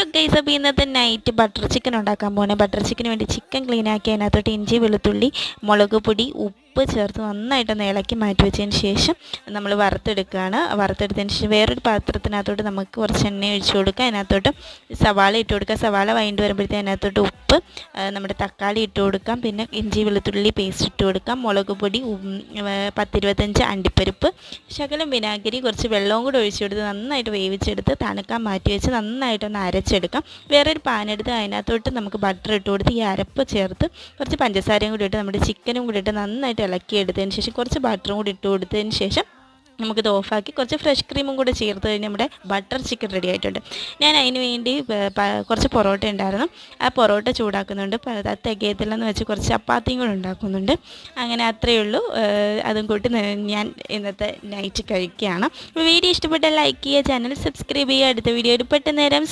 Hello guys, അപ്പോൾ ഇന്നത്തെ night butter chicken ഉണ്ടാക്കാൻ പോകുന്നത്. ബട്ടർ ചിക്കന് വേണ്ടി ചിക്കൻ ക്ലീൻ ആക്കി അതിനകത്തോട്ട് ഇഞ്ചി വെളുത്തുള്ളി മുളക് പൊടി ഉപ്പ് ചേർത്ത് നന്നായിട്ടൊന്ന് ഇളക്കി മാറ്റി വെച്ചതിന് ശേഷം നമ്മൾ വറുത്തെടുക്കുകയാണ്. വറുത്തെടുത്തതിന് ശേഷം വേറൊരു പാത്രത്തിനകത്തോട്ട് നമുക്ക് കുറച്ച് എണ്ണ ഒഴിച്ച് കൊടുക്കുക. അതിനകത്തോട്ട് സവാള ഇട്ട് കൊടുക്കുക. സവാള വഴണ്ട് വരുമ്പോഴത്തേക്ക് അതിനകത്തോട്ട് ഉപ്പ്, നമ്മുടെ തക്കാളി ഇട്ട് കൊടുക്കാം, പിന്നെ ഇഞ്ചി വെളുത്തുള്ളി പേസ്റ്റ് ഇട്ട് കൊടുക്കാം, മുളക് പൊടി, 10-25 അണ്ടിപ്പരിപ്പ്, ശകലം വിനാഗിരി, കുറച്ച് വെള്ളവും കൂടെ ഒഴിച്ച് കൊടുത്ത് നന്നായിട്ട് വേവിച്ചെടുത്ത് തണുക്കാൻ മാറ്റി വെച്ച് നന്നായിട്ടൊന്ന് അരച്ചെടുക്കാം. വേറൊരു പാനെടുത്ത് അതിനകത്തോട്ട് നമുക്ക് ബട്ടർ ഇട്ട് കൊടുത്ത് ഈ അരപ്പ് ചേർത്ത് കുറച്ച് പഞ്ചസാരയും കൂടി ഇട്ട് നമ്മുടെ ചിക്കനും കൂടി ഇട്ട് നന്നായിട്ട് ഇളക്കിയെടുത്തതിന് ശേഷം കുറച്ച് ബട്ടറും കൂടി ഇട്ട് കൊടുത്തതിന് ശേഷം നമുക്കിത് ഓഫാക്കി കുറച്ച് ഫ്രഷ് ക്രീമും കൂടെ ചേർത്ത് കഴിഞ്ഞാൽ നമ്മുടെ ബട്ടർ ചിക്കൻ റെഡി ആയിട്ടുണ്ട്. ഞാൻ അതിന് വേണ്ടി കുറച്ച് പൊറോട്ട ഉണ്ടായിരുന്നു. ആ പൊറോട്ട ചൂടാക്കുന്നുണ്ട്. അത് തികയത്തില്ലെന്ന് വെച്ച് കുറച്ച് ചപ്പാത്തിയും കൂടെ ഉണ്ടാക്കുന്നുണ്ട്. അങ്ങനെ അത്രയേ ഉള്ളൂ. അതും കൂട്ടി ഞാൻ ഇന്നത്തെ നൈറ്റ് കഴിക്കുകയാണ്. വീഡിയോ ഇഷ്ടപ്പെട്ടാൽ ലൈക്ക് ചെയ്യുക, ചാനൽ സബ്സ്ക്രൈബ് ചെയ്യുക. അടുത്ത വീഡിയോ ഒരു പെട്ടെന്ന് നേരം